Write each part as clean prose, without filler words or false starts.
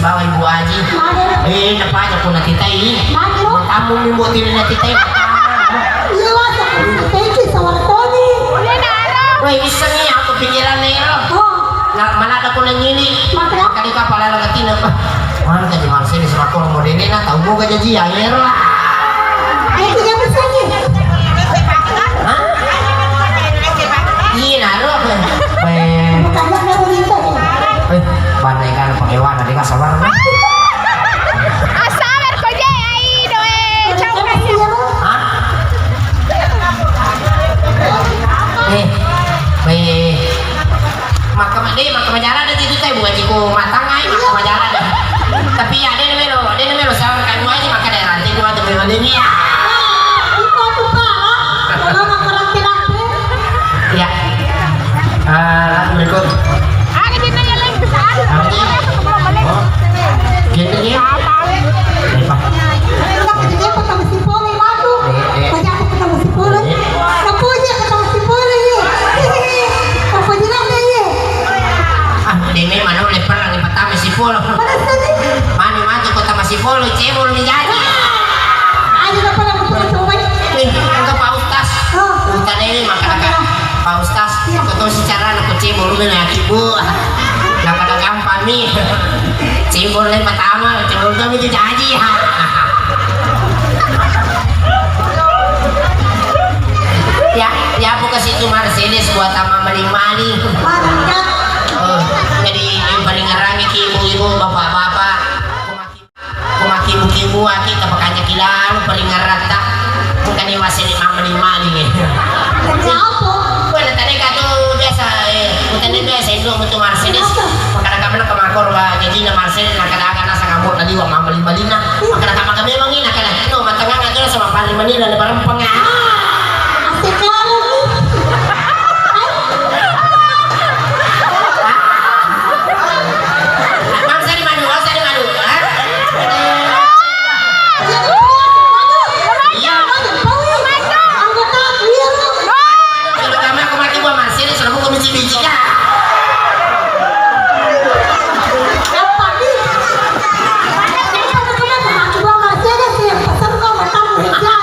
bawa Ibu Aji. Dapat aja pun nanti tay. Tamu mimbo tiri nanti tay. Iya mas, teki sawar Tony. Wah iseng nih aku pikiran nih lo. Mana ada pun yang ini. Kali kapal lalu katina. Mana tadi Marcel serak orang modern na tahu mau gak jadi air lah. Ayo kita bersama. Hah? Iya naruh. Bukannya mau minta. Bandai kan pakai warna dia sabar. Asabar ko je ai doe. Hah? Maka majalah ada gitu teh bukan jiku matang ai maka majalah dah. Tapi ada melo sabar kan aja maka daerah nanti gua tuh beli ini ya. Itu tuh pak, kalau nak kerang-kerang. Ya. Lagu berikut. Aga din na yalang besar. Oh. Gini ya. Apa? Kita kerja ketemu si Poli madu. Banyak ketemu si Poli. Kapunya ketemu si Poli. Apa jenenge ye? Demi mana leper lagi pertama si Polo. Mana tadi? Mana mati kota masih Polo cebol nih jadi. Ayo dapat aku coba. Enggak Pak Ustaz. Bukan ini makan Pak Ustaz. Ketemu secara aku cebol dengan ibu. Nah pada gampang nih. Cebol yang pertama, cebol kami itu jadi. Ya aku ke situ Mercedes buat sama maling-maling. Jadi yang paling ngerangi ke ibu-ibu, bapak-bapak. Kumaki ibu-ibu kita pakanya kilalu paling ngerata. Bukan yang masih maling-maling ya. Kerja apa? Wala tadi kato biasa bukan biasa itu untuk Mercedes. Kadang-kadang kemakor wa jadi na Mercedes kadang-kadang nasa kamot na liwa mamali-mali na. Kadang-kadang kami mangin kadang no matanga nga sama pali-mali na parang panga. Asik kali. Mangsa di madu. Iya. Anggota dia. Kalau kami aku mati buat Mercedes selalu komisi biji ya. Apa nih? Kamu coba Mercedes yang pesan kau matang meja.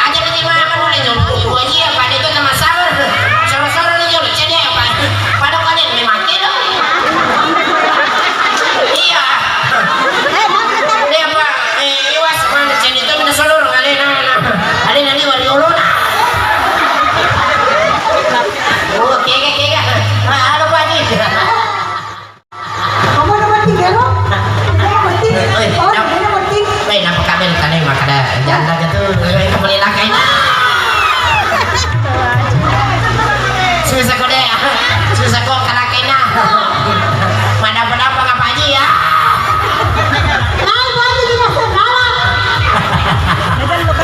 Aja ni mana kan boleh jom. Ibu aji apa dia tu nama sabar. Soro-soro ni jom. Jadi apa? Pada kalian memang kilo. Iya. Dia apa? Iwas mana jadi tu mina seluruh kalian. Ada nanti wali ulun. Oh, kega. Halo Pak Haji. Kamu nomor 3 loh. Nomor 3. Oh, nomor 3. Baik, nampak kabel tadi maka ada janda gitu. Kembali lakai na. Susah kau deh. Susah kau kalakai na. Mana apa ngapa Haji ya? Nah, buat ini dasar salah.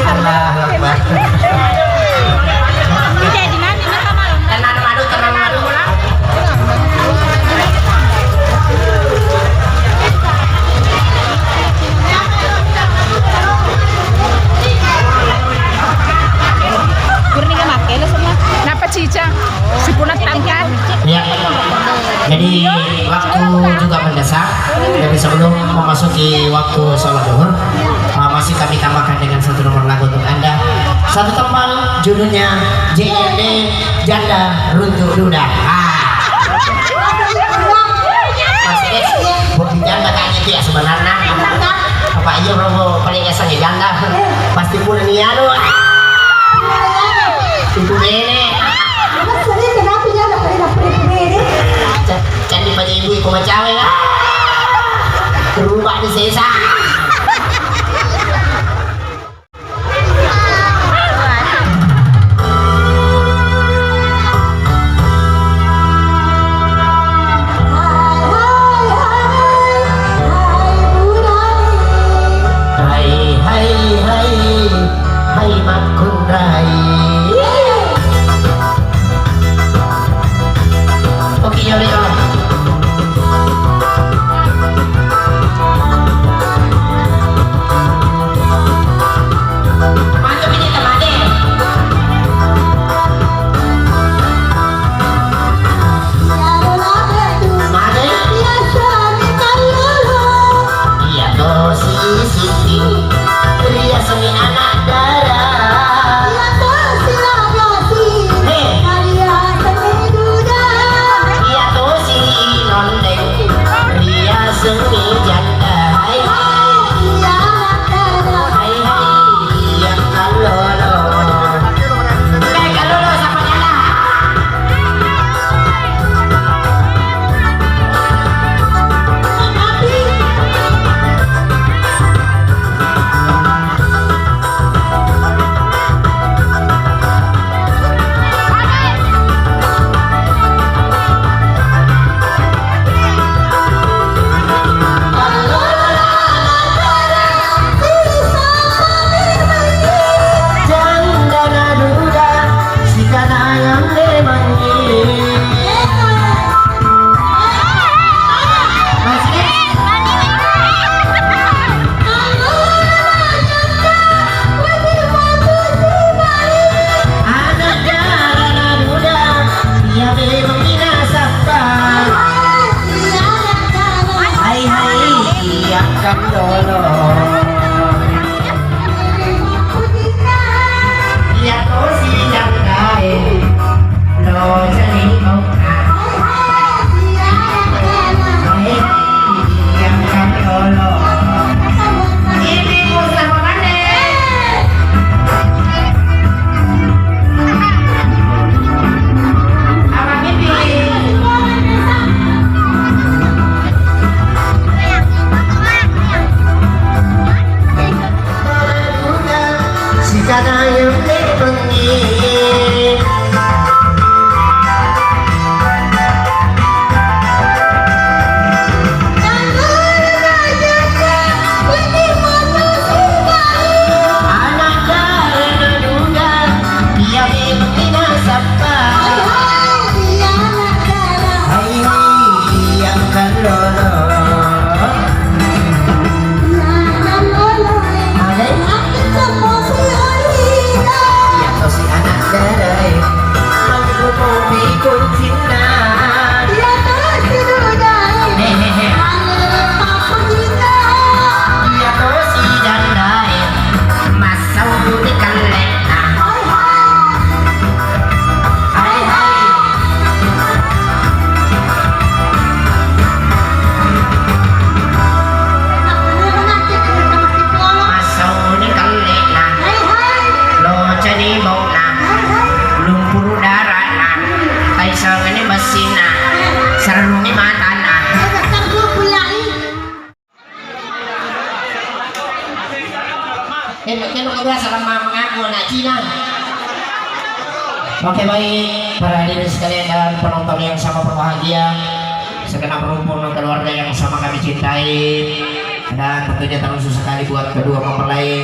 Allahu Akbar. Tenang madu. Napa cica? Si punat tangkat. Ya. Jadi waktu juga mendesak. Jadi sebelum memasuki waktu sholat zuhur, masih kami tambahkan dengan satu nomor lagu untuk Anda. Satu tembang judulnya JND Janda Runtuh Duda. Mercedes, bukti janda kayaknya dia sebenarnya. Apa aja bro paling esangnya janda. Pasti punya niado. Itu nenek. Sering kenapa ya dapat ini? Jadi pada ibu ikut macam lah. Berubah di sesa. Hai mat kundrai. Oke, yaudah. Kaya kebiasa lama mengaku anak Cina. Oke baik, para hadirin sekalian dan penonton yang sama berbahagia, segenap rumpun keluarga yang sama kami cintai, dan tentunya terus sekali buat kedua mempelai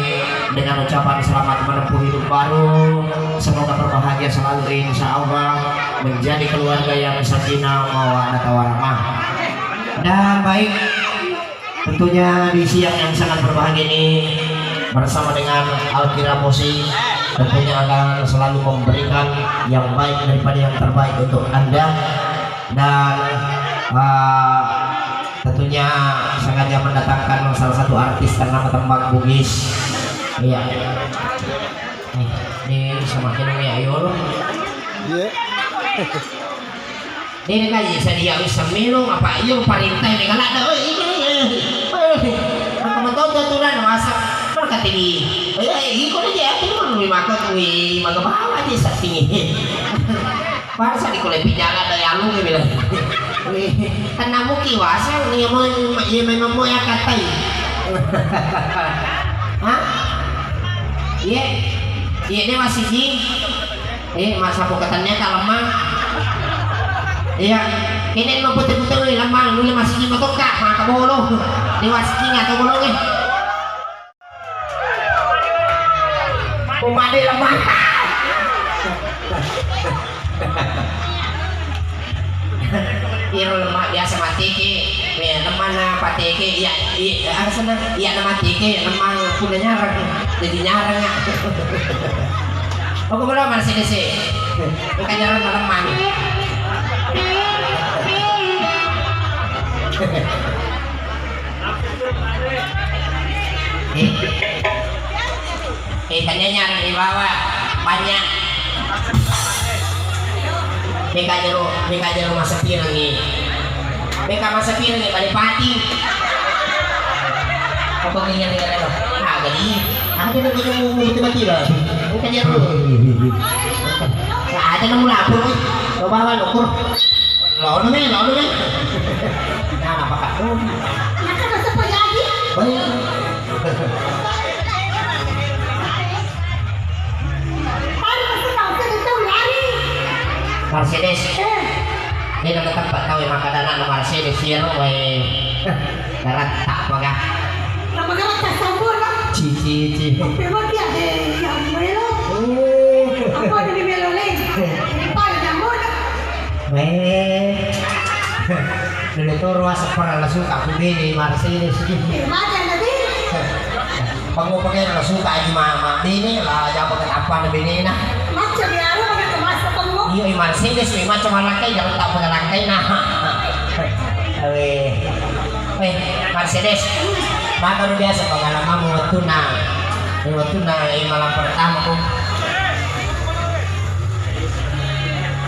dengan ucapan selamat menempuh hidup baru. Semoga berbahagia selalu insya Allah, menjadi keluarga yang sakinah mawaddah warahmah. Dan baik, tentunya di siang yang sangat berbahagia ini bersama dengan Alkira Musik tentunya akan selalu memberikan yang baik daripada yang terbaik untuk Anda. Dan tentunya sengaja mendatangkan salah satu artis ternama tembang Bugis. Iya. Ini sama kinong ya ayo lo. Iya. Ini kan saya dia bisa minum apa iyo parintay ni kala na. Ang tutulan masak kata di, iko na dia, itu kan lebih makot, lebih magabawa aja sa tingin. Para sa di ko lebih jalan dari alung ya bilang. Kan namu kiwasa, niya mo ya katay. Hah? Iya, iya ini masih di, masa bukatannya kalemah. Iya, kini mau putih-putih lemah, nuli masih di matoka, mga kabolo. Di wasiki nga to bolong Pumadi lemah. Iro lemah biasa mati ki, lemah na pati ki, iya sana, iya na mati ki, lemah punya nyarang, jadi nyarang ya. Aku belum masih di sini, bukan nyarang lemah. Ikannya di bawah banyak. Mereka jero masa pirang nih. Mereka masa pirang nih balik pati. Apa ingat lo? Gadi. Aku tuh mau tiba-tiba. Mereka jero. Ada nang lapor nih. Coba ukur. Lawan nih. Nah, apa kak? Maka masa po lagi? Baik. Mercedes, ini nak tempat tahu yang makanan anak Mercedes ya, weh, darat tak apa Nama-nama tak sambut lah. Cici. Memang dia yang melo. Apa ada di melo lain? Apa ada jambut? Weh, dulu tu ruas pernah langsung aku beli Mercedes. Mana nanti? Pengupakai langsung kaji mama, ini lah jawab apa lebih ini nah. Macam ya, lu pakai kemasa pengu. Iya, Mercedes memang cuma langkai, jangan tak pakai langkai nah. Weh, Mercedes. Maka lu biasa pengalaman waktu na malam pertama ko.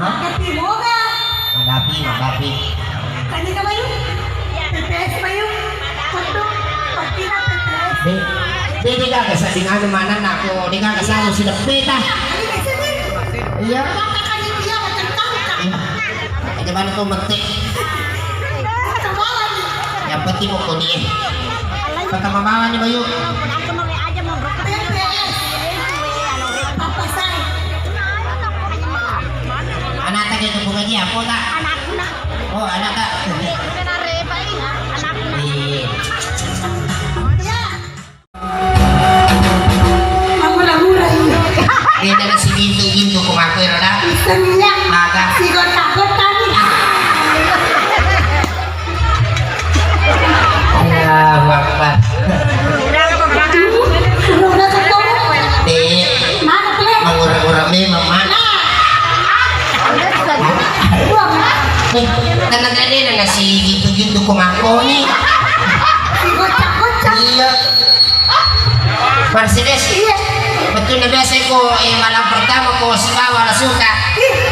Hah? Tapi moga. Madapi. Kani ka ba yun? PPS ba yun? Foto. Pati na PPS. Di ka kasi nga naman ako, di ka kasama sila peta. Ano ba isa din? Iya. Kakakanin niya, matangkang ka. Di ba nito magti? Tawagan. Yang penting mo ko niya. Pagkamamangan niyo ba yun? PPS. Papasay. Anak tak kayo kung lagi ako ta? Oh, anak tak. Ang mula-mula yun. Dia na si Ginto kumakoy rada. Isa niya. Naga. Sigot-takot kami. Allahu Akbar. Suruh na ka to. Di Mana pala? mangurang-urang ni mama. Buang na. Talaga din na si Ginto kumakoy. Sigot-takot siya. Iya. Mercedes. Iya. Betul na biasa ko malam pertama ko si Bawa na suka.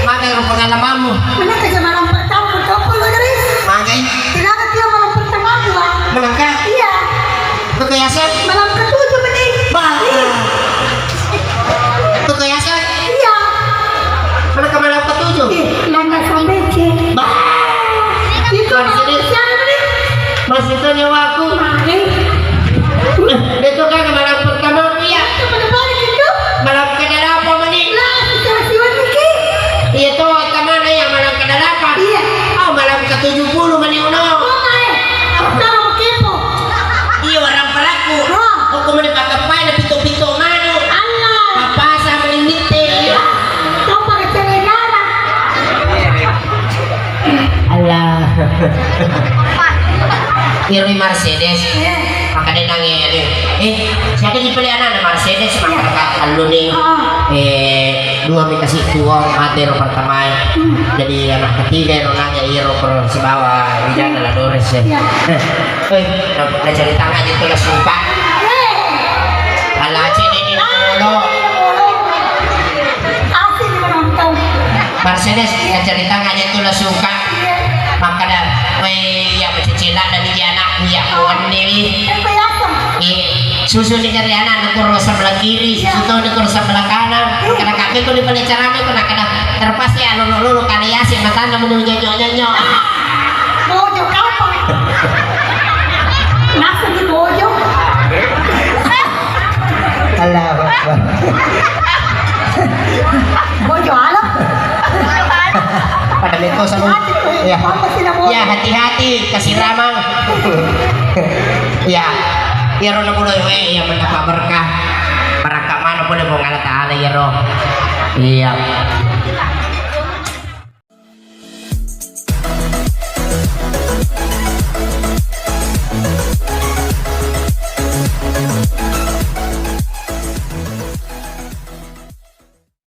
Magay ang pangalaman mo. Mana ka sa malam pertama? Betul lo dari. Magay. Kailangan dia malam pertama ba? Malangka. Iya. Kekayasan. Malam ketujuh ini. Kekayasan. Iya. Mana ka malam ketujuh? Lana sampai cek. Bah. Itu Mercedes. Mas itu nyawa aku. Mari. Itu kan malam pertama iya. Iro Mercedes. Maka dia nangis siapa yang dipilih anak Mercedes maka kalau nih dua kasih uang materi pertama jadi anak ketiga yang nanya Iro ke bawah dia adalah Dores ya udah cerita aja itu lah suka ala ini dulu Asik menonton. Mercedes ya cerita aja itu lah suka maka dah ya mencicilan dari dia anak ya kawan ini susu di dari anak nukur sebelah kiri susu nukur sebelah kanan karena kaki itu di balik cerami itu nak terpas ya lulu kalian sih mata namun nyonyok Bojo kapan? Nasa di bojo? Allah Bojo alam? pada itu sama ya hati-hati kasih ramang ya roh na pulo ya mendapat berkah mana boleh mau ngalah taala ya roh iya